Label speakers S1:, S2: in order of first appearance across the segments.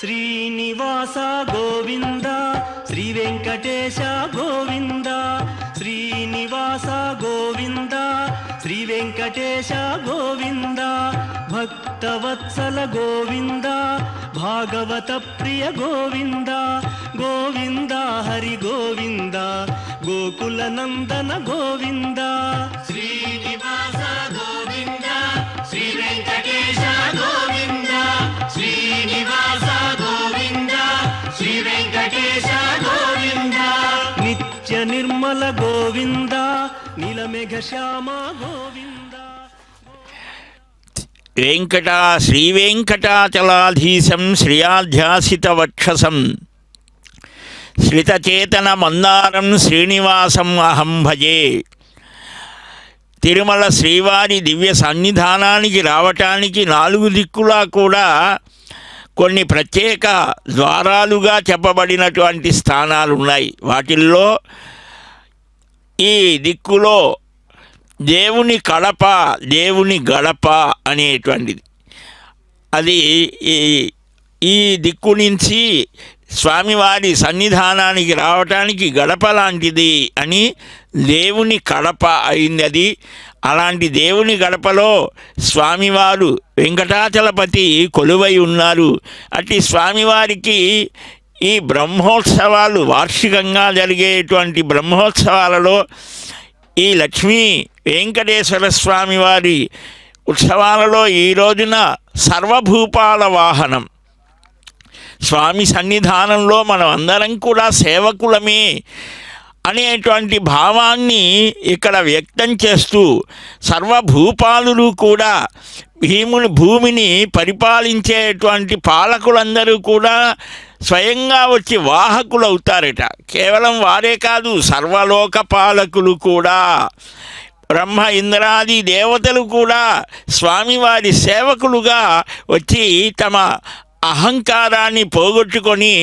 S1: శ్రీనివాస గోవింద శ్రీ వెంకటేశ గోవింద శ్రీనివాస గోవింద శ్రీ వెంకటేశ గోవింద భక్తవత్సల గోవింద భాగవత ప్రియ గోవింద గోవింద హరి గోవింద గోకుల నందన గోవింద శ్రీనివాస గోవింద శ్రీ వెంకటేశ గోవింద శ్రీనివాస గోవింద శ్రీ వెంకటేశ గోవింద నిత్య నిర్మల గోవింద నీలమేఘ శ్యామ గోవింద
S2: శ్రీ వెంకటాచలాధీశం శ్రియాధ్యాసిత వక్షసం శ్రితచేతన మందారం శ్రీనివాసం అహం భజే. తిరుమల శ్రీవారి దివ్య సన్నిధానానికి రావటానికి నాలుగు దిక్కులా కూడా కొన్ని ప్రత్యేక ద్వారాలుగా చెప్పబడినటువంటి స్థానాలు ఉన్నాయి. వాటిల్లో ఈ దిక్కులో దేవుని కడప, దేవుని గడప అనేటువంటిది, అది ఈ దిక్కు నుంచి స్వామివారి సన్నిధానానికి రావటానికి గడప లాంటిది అని దేవుని కడప అయినది. అలాంటి దేవుని గడపలో స్వామివారు వెంకటాచలపతి కొలువై ఉన్నారు. అట్టి స్వామివారికి ఈ బ్రహ్మోత్సవాలు, వార్షికంగా జరిగేటువంటి బ్రహ్మోత్సవాలలో ఈ లక్ష్మీ వెంకటేశ్వర స్వామివారి ఉత్సవాలలో ఈ రోజున సర్వభూపాల వాహనం స్వామి సన్నిధానంలో మనం అందరం కూడా సేవకులమే అనేటువంటి భావాన్ని ఇక్కడ వ్యక్తం చేస్తూ సర్వభూపాలులు కూడా భూమిని పరిపాలించేటువంటి పాలకులందరూ కూడా స్వయంగా వచ్చి వాహకులు అవుతారట. కేవలం వారే కాదు, సర్వలోక పాలకులు కూడా, బ్రహ్మ ఇంద్రాది దేవతలు కూడా స్వామివారి సేవకులుగా వచ్చి తమ అహంకారాన్ని పోగొట్టుకొని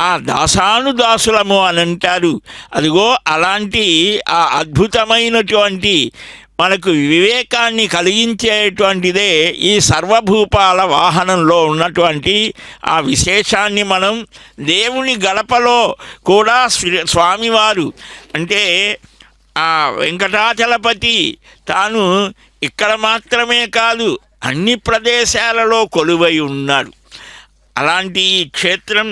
S2: ఆ దాసానుదాసులము అని అంటారు. అదిగో అలాంటి ఆ అద్భుతమైనటువంటి మనకు వివేకాన్ని కలిగించేటువంటిదే ఈ సర్వభూపాల వాహనంలో ఉన్నటువంటి ఆ విశేషాన్ని మనం దేవుని గడపలో కూడా స్వామివారు అంటే ఆ వెంకటాచలపతి తాను ఇక్కడ మాత్రమే కాదు అన్ని ప్రదేశాలలో కొలువై ఉన్నాడు. అలాంటి ఈ క్షేత్రం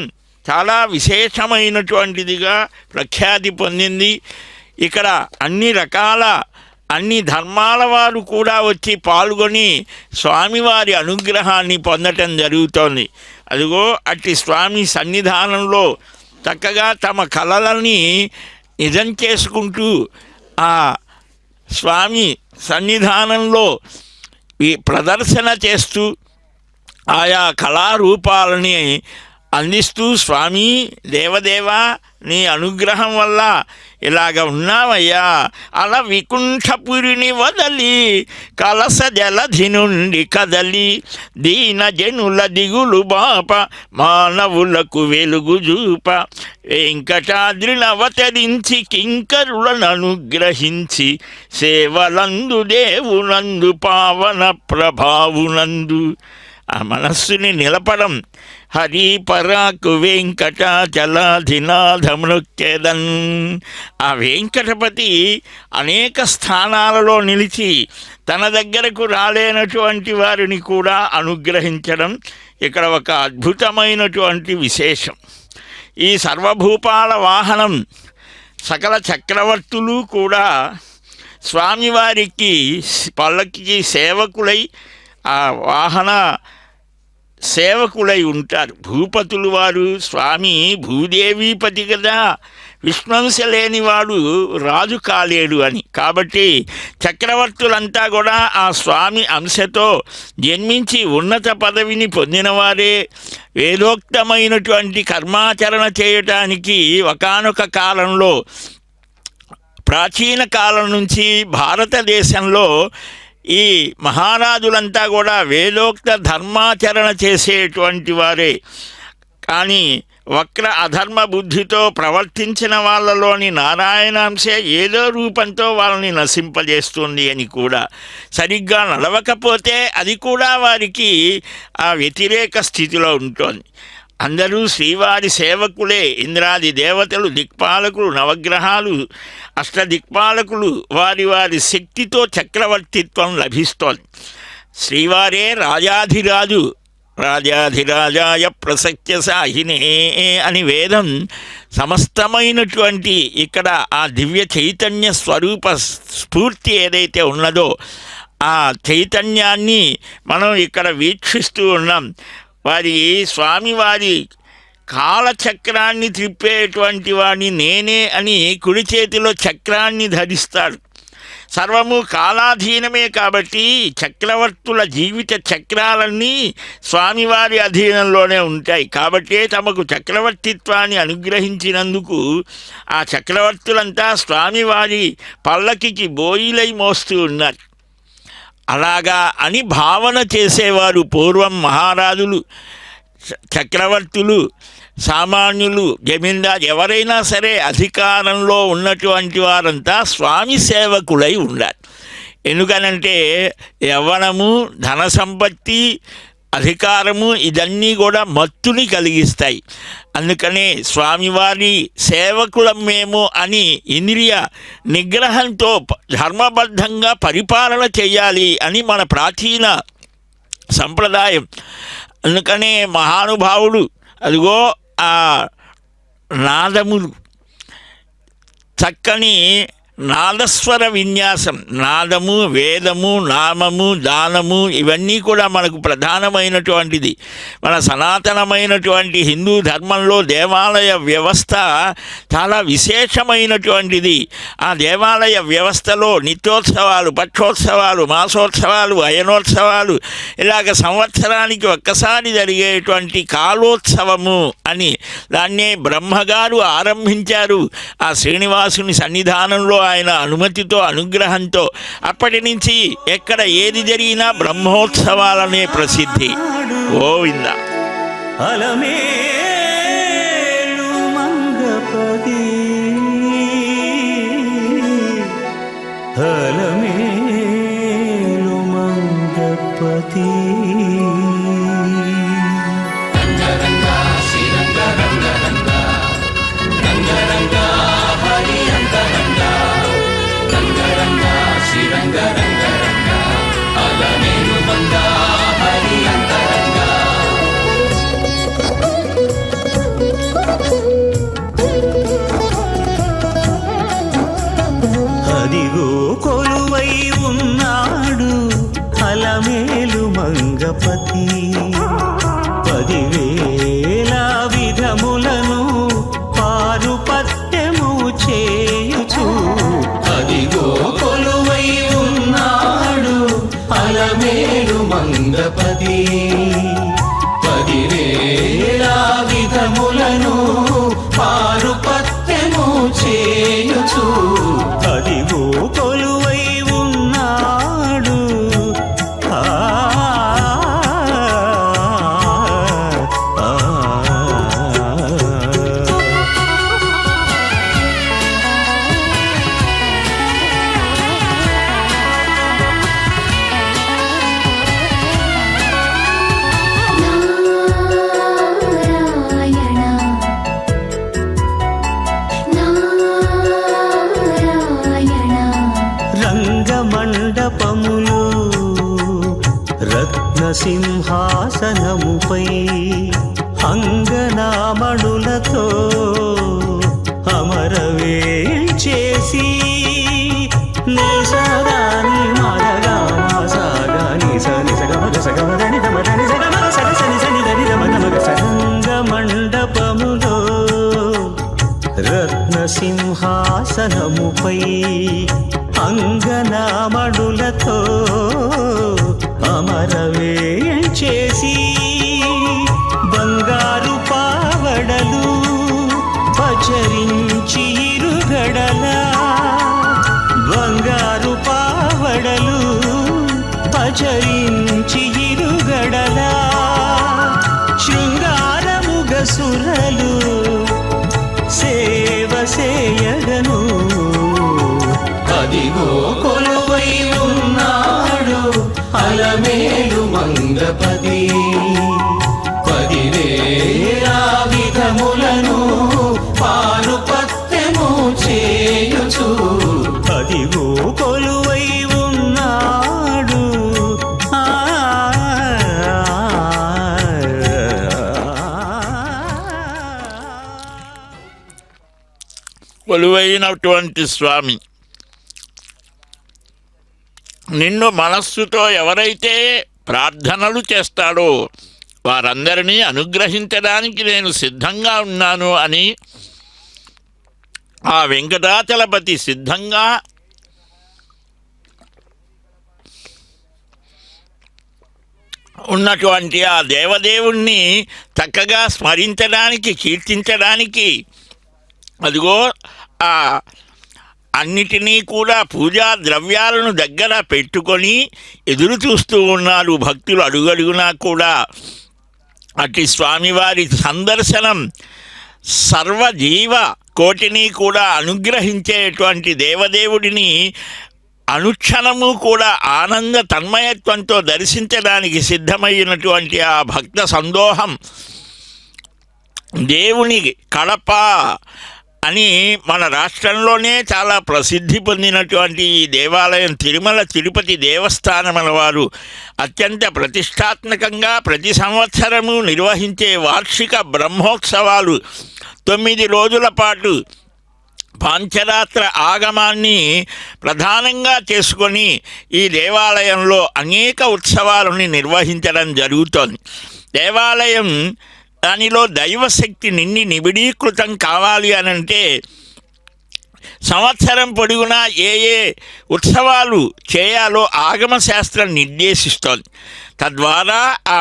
S2: చాలా విశేషమైనటువంటిదిగా ప్రఖ్యాతి పొందింది. ఇక్కడ అన్ని ధర్మాల వారు కూడా వచ్చి పాల్గొని స్వామివారి అనుగ్రహాన్ని పొందటం జరుగుతోంది. అదిగో అట్టి స్వామి సన్నిధానంలో చక్కగా తమ కలలని నిజం చేసుకుంటూ ఆ స్వామి సన్నిధానంలో ప్రదర్శన చేస్తూ ఆయా కళారూపాలని అందిస్తూ, స్వామి దేవదేవా నీ అనుగ్రహం వల్ల ఇలాగ ఉన్నావయ్యా, అలా వికుంఠపురిని వదలి కలస జలధి నుండి కదలి దీన జనుల దిగులు బాప మానవులకు వెలుగు చూప వెంకటాద్రిని అవతరించి కింకరులను అనుగ్రహించి సేవలందు దేవునందు పావన ప్రభావునందు ఆ మనస్సుని నిలపడం. హరి పరాకు వెంకటాచలాధినాథమృక్కెదన్. ఆ వెంకటపతి అనేక స్థానాలలో నిలిచి తన దగ్గరకు రాలేనటువంటి వారిని కూడా అనుగ్రహించడం ఇక్కడ ఒక అద్భుతమైనటువంటి విశేషం. ఈ సర్వభూపాల వాహనం సకల చక్రవర్తులు కూడా స్వామివారికి పల్లకి సేవకులై ఆ వాహన సేవకులై ఉంటారు. భూపతులు వారు స్వామి భూదేవీపతి కదా, విష్ణుంశ లేనివాడు రాజు కాలేడు అని. కాబట్టి చక్రవర్తులంతా కూడా ఆ స్వామి అంశతో జన్మించి ఉన్నత పదవిని పొందినవారే. వేదోక్తమైనటువంటి కర్మాచరణ చేయటానికి ఒకానొక కాలంలో, ప్రాచీన కాలం నుంచి భారతదేశంలో ఈ మహారాజులంతా కూడా వేదోక్త ధర్మాచరణ చేసేటువంటి వారే. కానీ వక్ర అధర్మ బుద్ధితో ప్రవర్తించిన వాళ్ళలోని నారాయణాంశే ఏదో రూపంతో వాళ్ళని నశింపజేస్తుంది అని కూడా. సరిగ్గా నడవకపోతే అది కూడా వారికి ఆ వ్యతిరేక స్థితిలో ఉంటుంది. అందరూ శ్రీవారి సేవకులే. ఇంద్రాది దేవతలు, దిక్పాలకులు, నవగ్రహాలు, అష్టదిక్పాలకులు వారి వారి శక్తితో చక్రవర్తిత్వం లభిస్తోంది. శ్రీవారే రాజాధిరాజు. రాజాధిరాజాయ ప్రసక్య సాహినే అని వేదం సమస్తమైనటువంటి ఇక్కడ ఆ దివ్య చైతన్య స్వరూప స్ఫూర్తి ఏదైతే ఉన్నదో ఆ చైతన్యాన్ని మనం ఇక్కడ వీక్షిస్తూ ఉన్నాం. స్వామివారి కాలచక్రాన్ని త్రిప్పేటువంటి వాడిని నేనే అని కుడి చేతిలో చక్రాన్ని ధరిస్తాడు. సర్వము కాలాధీనమే కాబట్టి చక్రవర్తుల జీవిత చక్రాలన్నీ స్వామివారి అధీనంలోనే ఉంటాయి. కాబట్టే తమకు చక్రవర్తిత్వాన్ని అనుగ్రహించినందుకు ఆ చక్రవర్తులంతా స్వామివారి పల్లకికి బోయిలై మోస్తూ ఉన్నారు. అలాగా అని భావన చేసేవారు పూర్వం మహారాజులు, చక్రవర్తులు, సామాన్యులు, జమీందారు, ఎవరైనా సరే అధికారంలో ఉన్నటువంటి వారంతా స్వామి సేవకులై ఉండాలి. ఎందుకనంటే యవ్వనము, ధన సంపత్తి, అధికారము ఇదన్నీ కూడా మత్తుని కలిగిస్తాయి. అందుకనే స్వామివారి సేవకులం మేము అని ఇంద్రియ నిగ్రహంతో ధర్మబద్ధంగా పరిపాలన చేయాలి అని మన ప్రాచీన సంప్రదాయం. అందుకనే మహానుభావుడు అదిగో ఆ నాదములు, చక్కని నాదస్వర విన్యాసం, నాదము, వేదము, నామము, దానము ఇవన్నీ కూడా మనకు ప్రధానమైనటువంటిది. మన సనాతనమైనటువంటి హిందూ ధర్మంలో దేవాలయ వ్యవస్థ చాలా విశేషమైనటువంటిది. ఆ దేవాలయ వ్యవస్థలో నిత్యోత్సవాలు, పక్షోత్సవాలు, మాసోత్సవాలు, అయనోత్సవాలు, ఇలాగ సంవత్సరానికి ఒక్కసారి జరిగేటువంటి కాలోత్సవము అని దాన్నే బ్రహ్మగారు ఆరంభించారు. ఆ శ్రీనివాసుని సన్నిధానంలో ఆయన అనుమతితో, అనుగ్రహంతో అప్పటి నుంచి ఎక్కడ ఏది జరిగినా బ్రహ్మోత్సవాలనే ప్రసిద్ధి. గోవింద.
S1: అలమేలు మంగపతి, అలమేలు మంగపతి. అదిగో కొలువై ఉన్నాడు అలమేలు మంగపతి, 10,000 విధములను పారుపత్యము చేయుచు. అదిగో కొలువై ఉన్నాడు అలమేలు మంగపతి, 10,000 విధములను పారుపత్యము చేయుచు. అదిగో కొలువై ఉన్నాడు. రంగమండపములు రత్నసింహాసనముపై అంగనామణులతో అమరవేల్చేసి నేసదాని మరగా మాసాగాని సని సగమగ సగమదని దమదని సగమగ సని సని దని దమనమగ. రంగమండపములో రత్నసింహాసనముపై ఆసనముపై అంగనామణులతో అమరవేంచేసి బంగారు పావడలు పచరించి ఇరుగడల బంగారు పావడలు పచరించి ఇరుగడల శృంగారముగసురలు సేవ సేయగను అదిగో కొలువై ఉన్నాడు అలమేలు మంగపతి పదివేల విధములను పారుపత్యము చేయుచు అదిగో కొలువై ఉన్నాడు
S2: కొలువైనటువంటి స్వామి నిన్ను మనస్సుతో ఎవరైతే ప్రార్థనలు చేస్తాడో వారందరినీ అనుగ్రహించడానికి నేను సిద్ధంగా ఉన్నాను అని ఆ వెంకటాచలపతి సిద్ధంగా ఉన్నటువంటి ఆ దేవదేవుణ్ణి చక్కగా స్మరించడానికి కీర్తించడానికి అదిగో ఆ అన్నిటినీ కూడా పూజా ద్రవ్యాలను దగ్గర పెట్టుకొని ఎదురు చూస్తూ ఉన్నారు భక్తులు అడుగడుగునా కూడా. అట్టి స్వామివారి సందర్శనం సర్వజీవ కోటిని కూడా అనుగ్రహించేటువంటి దేవదేవుడిని అనుక్షణము కూడా ఆనంద తన్మయత్వంతో దర్శించడానికి సిద్ధమైనటువంటి ఆ భక్త సందోహం దేవుని కడప అని మన రాష్ట్రంలోనే చాలా ప్రసిద్ధి పొందినటువంటి ఈ దేవాలయం తిరుమల తిరుపతి దేవస్థానముల వారు అత్యంత ప్రతిష్టాత్మకంగా ప్రతి సంవత్సరము నిర్వహించే వార్షిక బ్రహ్మోత్సవాలు 9 రోజుల పాటు పాంచరాత్ర ఆగమాన్ని ప్రధానంగా చేసుకొని ఈ దేవాలయంలో అనేక ఉత్సవాలను నిర్వహించడం జరుగుతోంది. దేవాలయం దానిలో దైవశక్తి నిబిడీకృతం కావాలి అనంటే సంవత్సరం పొడుగునా ఏ ఉత్సవాలు చేయాలో ఆగమశాస్త్రం నిర్దేశిస్తోంది. తద్వారా ఆ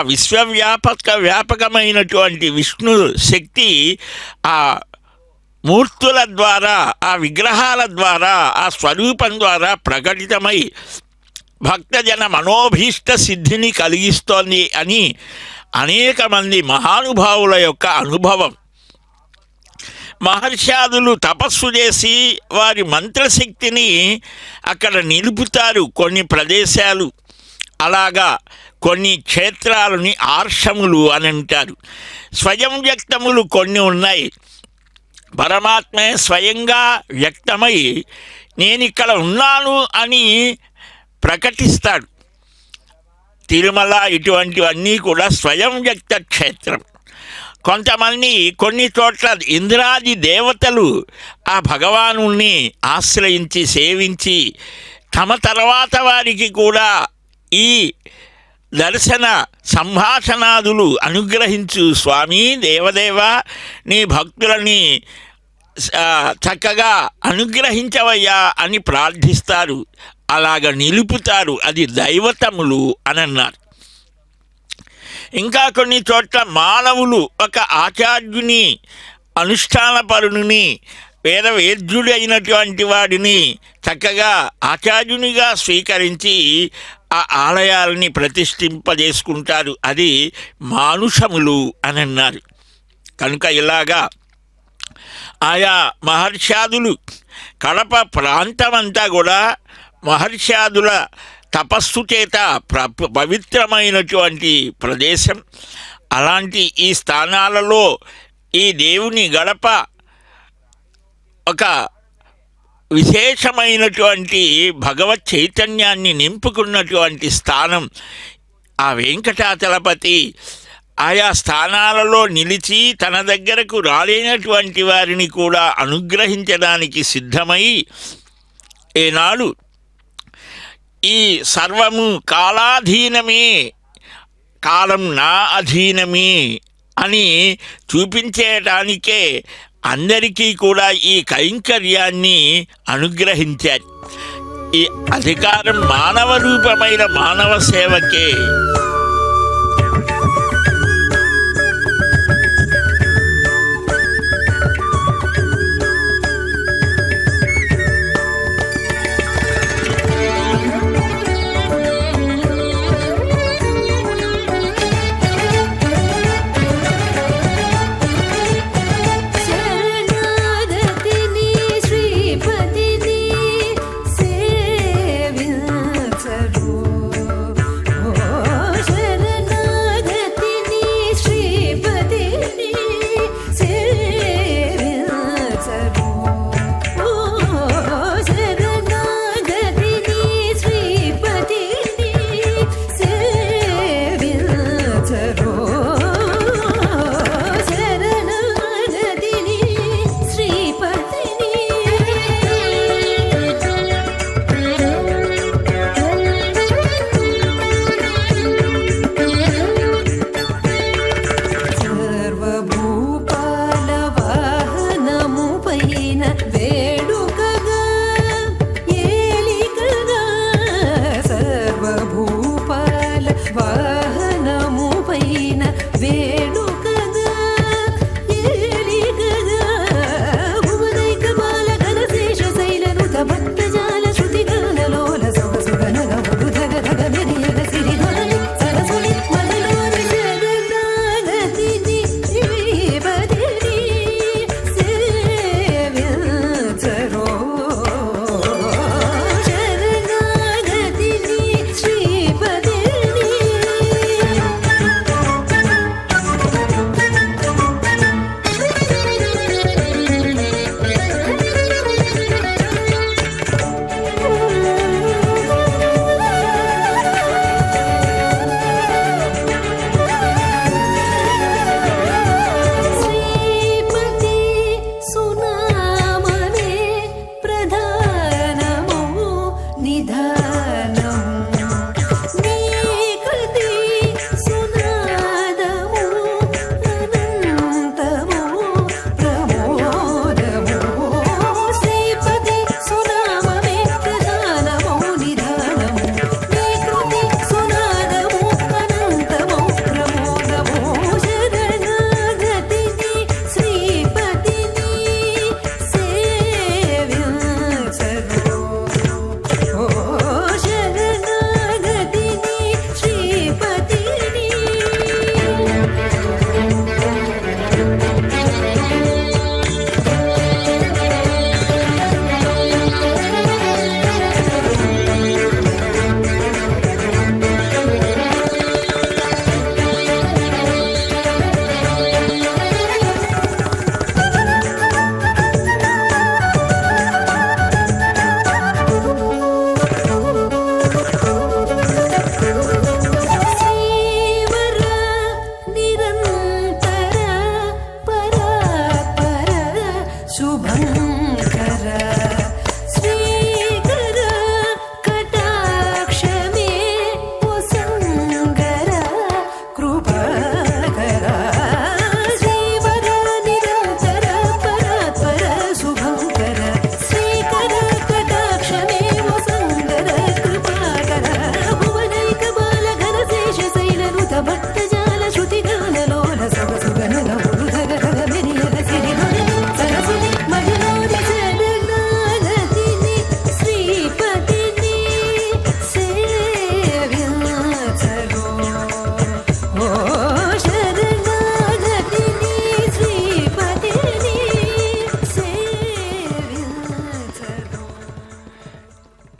S2: వ్యాపకమైనటువంటి విష్ణు శక్తి ఆ మూర్తుల ద్వారా ఆ విగ్రహాల ద్వారా ఆ స్వరూపం ద్వారా ప్రకటితమై భక్తజన మనోభీష్ట సిద్ధిని కలిగిస్తోంది అని అనేక మంది మహానుభావుల యొక్క అనుభవం. మహర్షాదులు తపస్సు చేసి వారి మంత్రశక్తిని అక్కడ నిలుపుతారు. కొన్ని ప్రదేశాలు అలాగా కొన్ని క్షేత్రాలని ఆర్షములు అని అంటారు. స్వయం వ్యక్తములు కొన్ని ఉన్నాయి. పరమాత్మే స్వయంగా వ్యక్తమై నేను ఇక్కడ ఉన్నాను అని ప్రకటిస్తాడు. తిరుమల ఇటువంటివన్నీ కూడా స్వయం వ్యక్త క్షేత్రం. కొంతమంది కొన్ని చోట్ల ఇంద్రాది దేవతలు ఆ భగవానుణ్ణి ఆశ్రయించి సేవించి తమ తర్వాత వారికి కూడా ఈ దర్శన సంభాషణాదులు అనుగ్రహించు స్వామి దేవదేవ నీ భక్తులని చక్కగా అనుగ్రహించవయ్యా అని ప్రార్థిస్తారు. అలాగ నిలుపుతారు. అది దైవతములు అని అన్నారు. ఇంకా కొన్ని చోట్ల మానవులు ఒక ఆచార్యుని అనుష్ఠానపరుని వేద్యుడైనటువంటి వాడిని చక్కగా ఆచార్యునిగా స్వీకరించి ఆ ఆలయాలని ప్రతిష్ఠింపజేసుకుంటారు. అది మానుషములు అని అన్నారు. కనుక ఇలాగా ఆయా మహర్షాదులు కడప ప్రాంతమంతా కూడా మహర్షాదుల తపస్సు చేత పవిత్రమైనటువంటి ప్రదేశం. అలాంటి ఈ స్థానాలలో ఈ దేవుని గడప ఒక విశేషమైనటువంటి భగవత్ చైతన్యాన్ని నింపుకున్నటువంటి స్థానం. ఆ వెంకటాచలపతి ఆయా స్థానాలలో నిలిచి తన దగ్గరకు రాలేనటువంటి వారిని కూడా అనుగ్రహించడానికి సిద్ధమై ఏనాడు ఈ సర్వము కాలాధీనమే, కాలం నా అధీనమే అని చూపించేటానికే అందరికీ కూడా ఈ కైంకర్యాన్ని అనుగ్రహించారు. ఈ అధికారం మానవ రూపమైన మానవ సేవకే.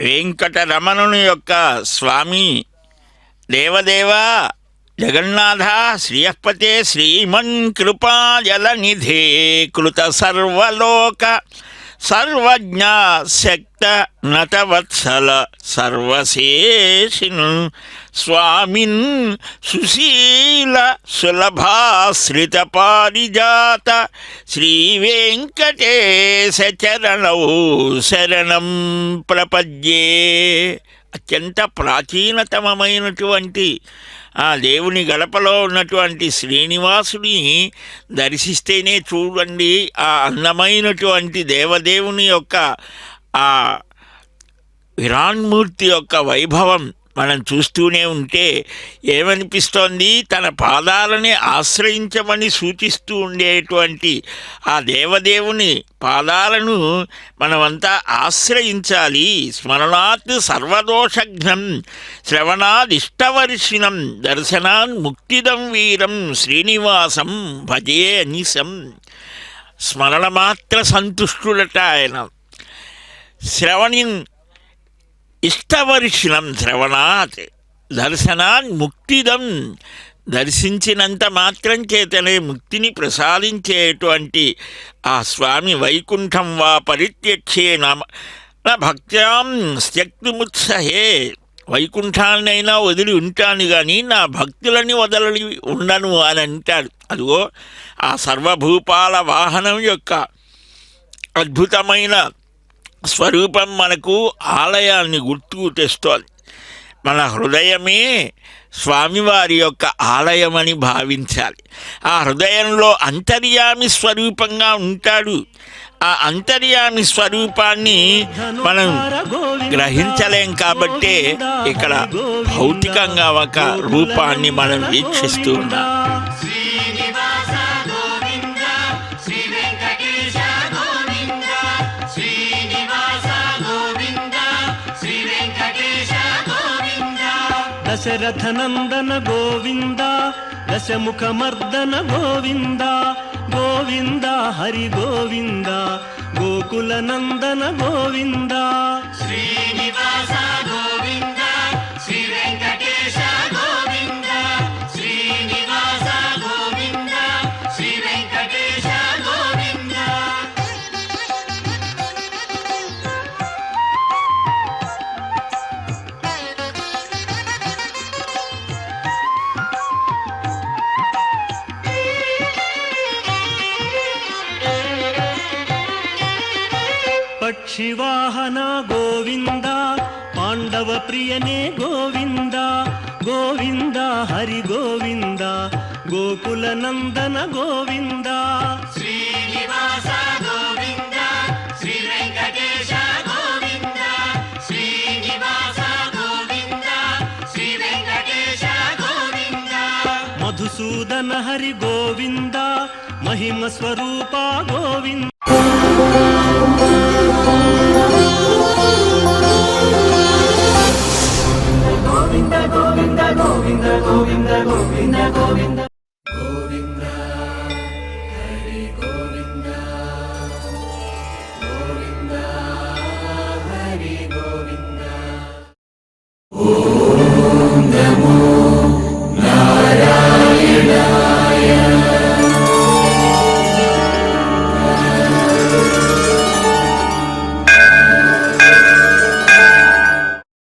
S2: వెంకటరమణుని యొక్క స్వామి దేవదేవా జగన్నాథ శ్రీయపతే శ్రీమన్ కృపాజలనిధే కృత సర్వలోక సర్వజ్ఞ శక్త నటవత్సల సర్వశేషిను స్వామిన్ సుశీల సులభాశ్రిత పారిజాత శ్రీ వెంకటేశ చరణౌ శరణం ప్రపద్యే. అత్యంత ప్రాచీనతమైనటువంటి ఆ దేవుని గడపలో ఉన్నటువంటి శ్రీనివాసుని దర్శిస్తేనే చూడండి ఆ అందమైనటువంటి దేవదేవుని యొక్క ఆ విరాన్మూర్తి యొక్క వైభవం మనం చూస్తూనే ఉంటే ఏమనిపిస్తోంది, తన పాదాలని ఆశ్రయించమని సూచిస్తూ ఉండేటువంటి ఆ దేవదేవుని పాదాలను మనమంతా ఆశ్రయించాలి. స్మరణాత్ సర్వదోషఘ్నం శ్రవణాదిష్టవర్షిణం దర్శనాన్ ముక్తిదం వీరం శ్రీనివాసం భజే అనిశం. స్మరణ మాత్ర సంతుష్టుడట ఆయన. శ్రవణి ఇష్టవర్షిణం శ్రవణాత్ దర్శనాన్ ముక్తిదం, దర్శించినంత మాత్రం చేతనే ముక్తిని ప్రసాదించేటువంటి ఆ స్వామి వైకుంఠం వా పరిత్యక్షే నా భక్త్యాం త్యక్తుముత్సహే, వైకుంఠాన్నైనా వదిలి ఉంటాను కానీ నా భక్తులని వదలని ఉండను అని అంటాడు. అదిగో ఆ సర్వభూపాల వాహనం యొక్క అద్భుతమైన స్వరూపం మనకు ఆలయాన్ని గుర్తుకు తెస్తోంది. మన హృదయమే స్వామివారి యొక్క ఆలయమని భావించాలి. ఆ హృదయంలో అంతర్యామి స్వరూపంగా ఉంటాడు. ఆ అంతర్యామి స్వరూపాన్ని మనం గ్రహించలేం కాబట్టే ఇక్కడ భౌతికంగా ఒక రూపాన్ని మనం వీక్షిస్తూ ఉన్నాం.
S1: దశరథనందన గోవింద దశముఖమర్దన గోవింద గోవింద హరి గోవింద గోకులనందన గోవింద శ్రీనివాస గోవింద శ్రీ వెంకటేశ గోవింద శ్రీనివాస గోవింద శ్రీ వెంకటేశ గోవింద. పక్షివాహన గోవింద పాండవ ప్రియనే గోవింద గోవింద హరి గోవింద గోకులనందన గోవింద శ్రీనివాస గోవింద శ్రీ వెంకటేశ గోవింద శ్రీనివాస గోవింద శ్రీ వెంకటేశ గోవింద మధుసూదన హరి గోవింద మహిమ స్వరూప గోవింద. గోవింద గోవింద గోవింద గోవింద గోవింద గోవింద